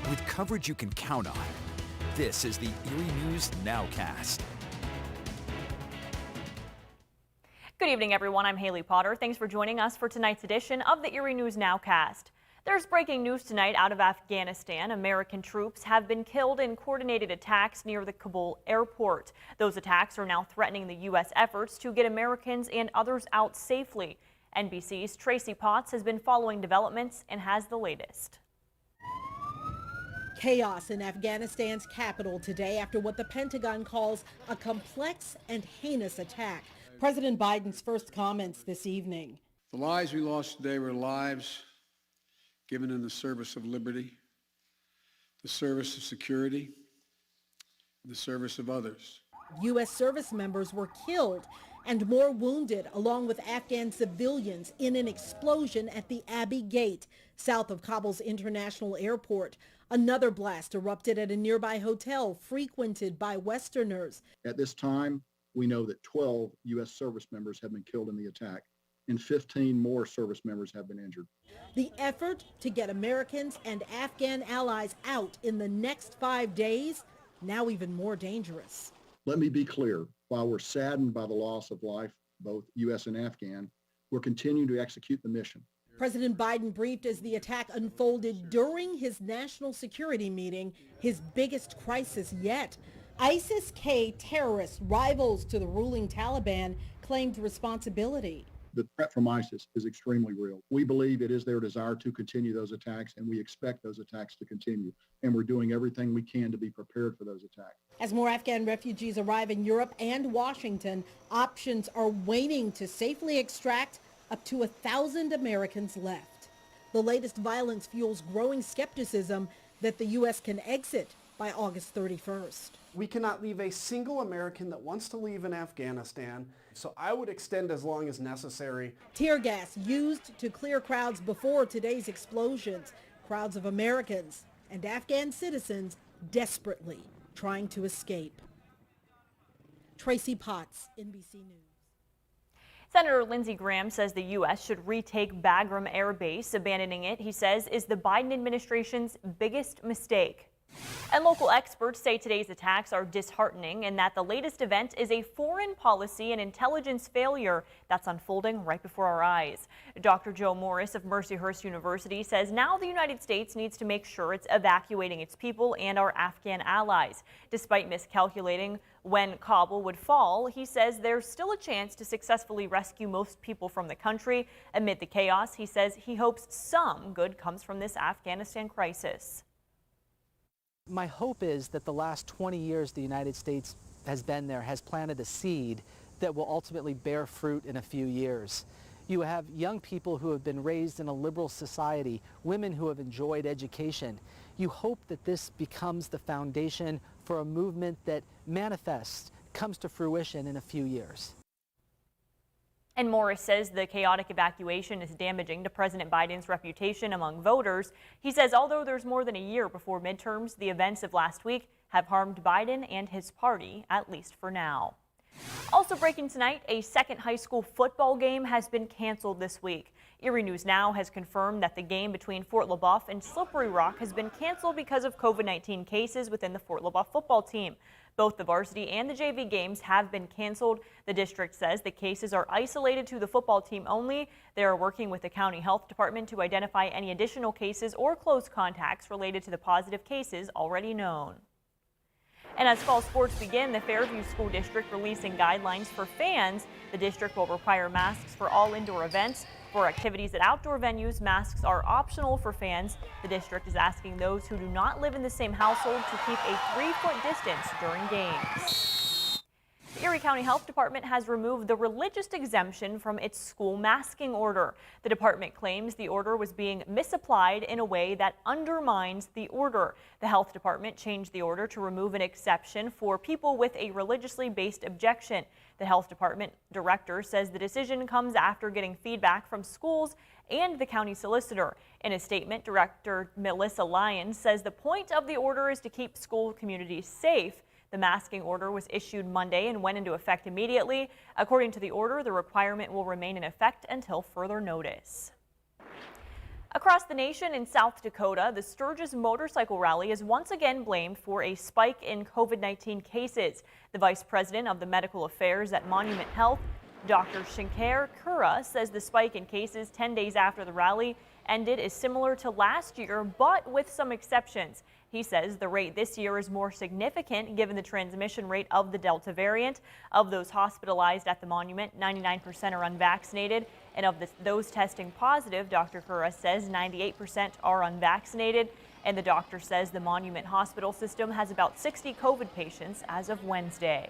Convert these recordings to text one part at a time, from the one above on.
with coverage you can count on. This is the Erie News NOWCAST. Good evening, everyone. I'm Haley Potter. Thanks for joining us for tonight's edition of the Erie News NOWCAST. There's breaking news tonight out of Afghanistan. American troops have been killed in coordinated attacks near the Kabul airport. Those attacks are now threatening the U.S. efforts to get Americans and others out safely. NBC's Tracy Potts has been following developments and has the latest. Chaos in Afghanistan's capital today after what the Pentagon calls a complex and heinous attack. President Biden's first comments this evening. The lives we lost today were lives given in the service of liberty, the service of security, the service of others. U.S. service members were killed and more wounded, along with Afghan civilians, in an explosion at the Abbey Gate, south of Kabul's international airport. Another blast erupted at a nearby hotel frequented by Westerners. At this time, we know that 12 U.S. service members have been killed in the attack, and 15 more service members have been injured. The effort to get Americans and Afghan allies out in the next 5 days, now even more dangerous. Let me be clear. While we're saddened by the loss of life, both U.S. and Afghan, we're continuing to execute the mission. President Biden briefed as the attack unfolded during his national security meeting, his biggest crisis yet. ISIS-K terrorists, rivals to the ruling Taliban, claimed responsibility. The threat from ISIS is extremely real. We believe it is their desire to continue those attacks, and we expect those attacks to continue. And we're doing everything we can to be prepared for those attacks. As more Afghan refugees arrive in Europe and Washington, options are waning to safely extract up to 1,000 Americans left. The latest violence fuels growing skepticism that the U.S. can exit by August 31st. We cannot leave a single American that wants to leave in Afghanistan, so I would extend as long as necessary. Tear gas used to clear crowds before today's explosions. Crowds of Americans and Afghan citizens desperately trying to escape. Tracy Potts, NBC News. Senator Lindsey Graham says the U.S. should retake Bagram Air Base. Abandoning it, he says, is the Biden administration's biggest mistake. And local experts say today's attacks are disheartening and that the latest event is a foreign policy and intelligence failure that's unfolding right before our eyes. Dr. Joe Morris of Mercyhurst University says now the United States needs to make sure it's evacuating its people and our Afghan allies. Despite miscalculating when Kabul would fall, he says there's still a chance to successfully rescue most people from the country. Amid the chaos, he says he hopes some good comes from this Afghanistan crisis. My hope is that the last 20 years the United States has been there has planted a seed that will ultimately bear fruit in a few years. You have young people who have been raised in a liberal society, women who have enjoyed education. You hope that this becomes the foundation for a movement that manifests, comes to fruition in a few years. And Morris says the chaotic evacuation is damaging to President Biden's reputation among voters. He says although there's more than a year before midterms, the events of last week have harmed Biden and his party, at least for now. Also breaking tonight, a second high school football game has been canceled this week. Erie News Now has confirmed that the game between Fort LaBeouf and Slippery Rock has been canceled because of COVID-19 cases within the Fort LaBeouf football team. Both the varsity and the JV games have been canceled. The district says the cases are isolated to the football team only. They are working with the county health department to identify any additional cases or close contacts related to the positive cases already known. And as fall sports begin, the Fairview School District releasing guidelines for fans. The district will require masks for all indoor events. For activities at outdoor venues, masks are optional for fans. The district is asking those who do not live in the same household to keep a 3-foot distance during games. The Erie County Health Department has removed the religious exemption from its school masking order. The department claims the order was being misapplied in a way that undermines the order. The health department changed the order to remove an exception for people with a religiously based objection. The health department director says the decision comes after getting feedback from schools and the county solicitor. In a statement, Director Melissa Lyons says the point of the order is to keep school communities safe. The masking order was issued Monday and went into effect immediately. According to the order, the requirement will remain in effect until further notice. Across the nation in South Dakota, the Sturgis Motorcycle Rally is once again blamed for a spike in COVID-19 cases. The vice president of the medical affairs at Monument Health, Dr. Shankar Kura, says the spike in cases 10 days after the rally ended is similar to last year, but with some exceptions. He says the rate this year is more significant given the transmission rate of the Delta variant. Of those hospitalized at the monument, 99% are unvaccinated, and of those testing positive, Dr. Kura says 98% are unvaccinated, and the doctor says the monument hospital system has about 60 COVID patients as of Wednesday.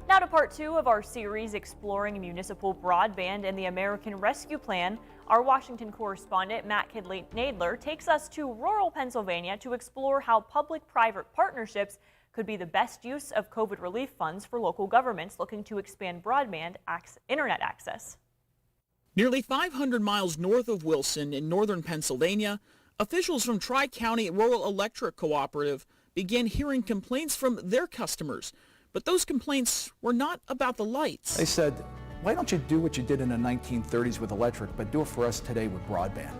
Now to part 2 of our series exploring municipal broadband and the American Rescue Plan. Our Washington correspondent Matt Nadler takes us to rural Pennsylvania to explore how public-private partnerships could be the best use of COVID relief funds for local governments looking to expand broadband internet access. Nearly 500 miles north of Wilson in northern Pennsylvania, officials from Tri-County Rural Electric Cooperative began hearing complaints from their customers. But those complaints were not about the lights. They said, why don't you do what you did in the 1930s with electric, but do it for us today with broadband?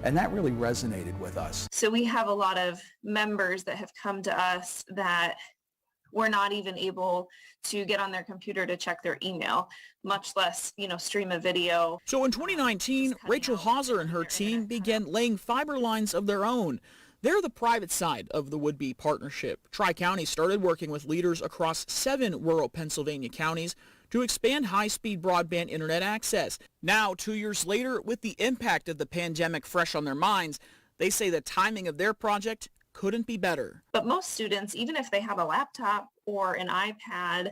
And that really resonated with us. So we have a lot of members that have come to us that were not even able to get on their computer to check their email, much less, stream a video. So in 2019, Rachel Hauser and her team began laying fiber lines of their own. They're the private side of the would-be partnership. Tri-County started working with leaders across 7 rural Pennsylvania counties to expand high-speed broadband internet access. Now, 2 years later, with the impact of the pandemic fresh on their minds, they say the timing of their project couldn't be better. But most students, even if they have a laptop or an iPad,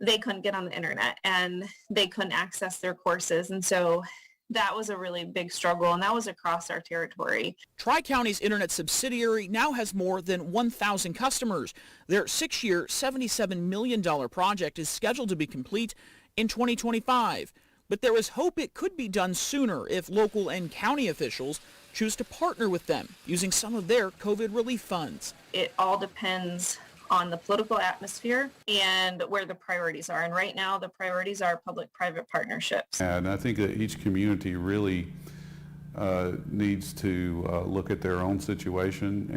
they couldn't get on the internet and they couldn't access their courses. And so that was a really big struggle, and that was across our territory. Tri-County's internet subsidiary now has more than 1,000 customers. Their 6-year, $77 million project is scheduled to be complete in 2025. But there is hope it could be done sooner if local and county officials choose to partner with them using some of their COVID relief funds. It all depends on the political atmosphere and where the priorities are. And right now, the priorities are public-private partnerships. And I think that each community really needs to look at their own situation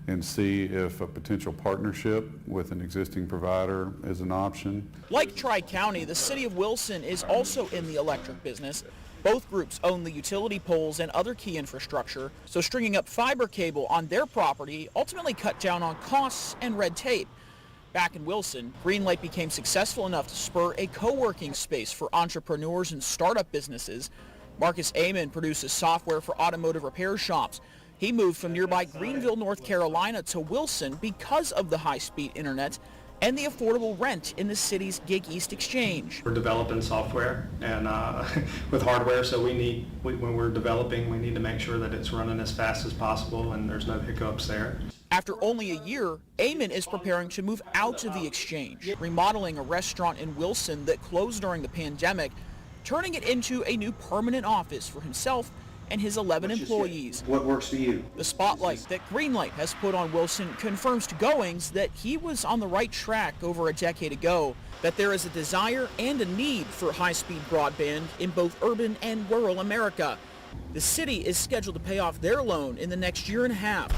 and see if a potential partnership with an existing provider is an option. Like Tri-County, the city of Wilson is also in the electric business. Both groups own the utility poles and other key infrastructure, so stringing up fiber cable on their property ultimately cut down on costs and red tape. Back in Wilson, Greenlight became successful enough to spur a co-working space for entrepreneurs and startup businesses. Marcus Amon produces software for automotive repair shops. He moved from nearby Greenville, North Carolina to Wilson because of the high-speed internet and the affordable rent in the city's Gig East exchange. We're developing software and with hardware, so when we're developing, we need to make sure that it's running as fast as possible and there's no hiccups there. After only a year, Amon is preparing to move out of the exchange, remodeling a restaurant in Wilson that closed during the pandemic, turning it into a new permanent office for himself and his 11 employees. What works for you? The spotlight that Greenlight has put on Wilson confirms to Goings that he was on the right track over a decade ago, that there is a desire and a need for high-speed broadband in both urban and rural America. The city is scheduled to pay off their loan in the next year and a half.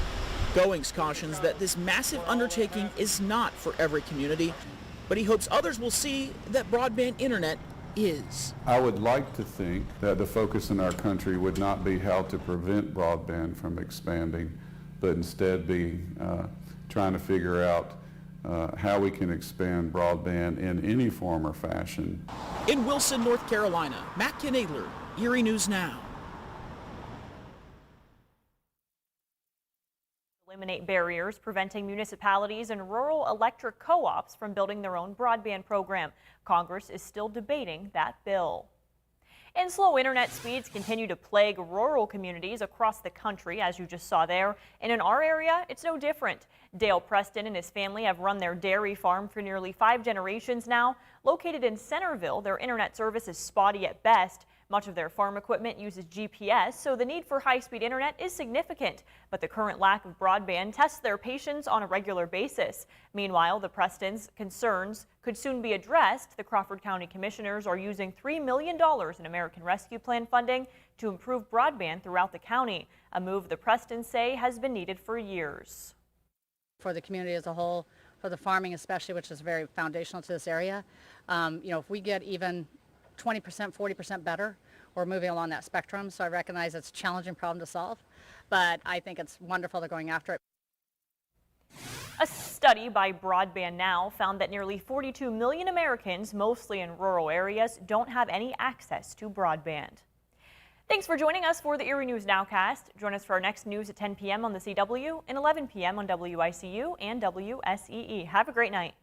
Goings cautions that this massive undertaking is not for every community, but he hopes others will see that broadband internet is. I would like to think that the focus in our country would not be how to prevent broadband from expanding, but instead be trying to figure out how we can expand broadband in any form or fashion. In Wilson, North Carolina, Matt Nadler, Erie News Now. Eliminate barriers preventing municipalities and rural electric co-ops from building their own broadband program. Congress is still debating that bill. And slow internet speeds continue to plague rural communities across the country, as you just saw there. And in our area, it's no different. Dale Preston and his family have run their dairy farm for nearly 5 generations now. Located in Centerville, their internet service is spotty at best. Much of their farm equipment uses GPS, so the need for high-speed internet is significant. But the current lack of broadband tests their patience on a regular basis. Meanwhile, the Prestons' concerns could soon be addressed. The Crawford County Commissioners are using $3 million in American Rescue Plan funding to improve broadband throughout the county, a move the Prestons say has been needed for years. For the community as a whole, for the farming especially, which is very foundational to this area, if we get even 20%, 40% better, we're moving along that spectrum. So I recognize it's a challenging problem to solve, but I think it's wonderful they're going after it. A study by Broadband Now found that nearly 42 million Americans, mostly in rural areas, don't have any access to broadband. Thanks for joining us for the Erie News Nowcast. Join us for our next news at 10 p.m. on the CW and 11 p.m. on WICU and WSEE. Have a great night.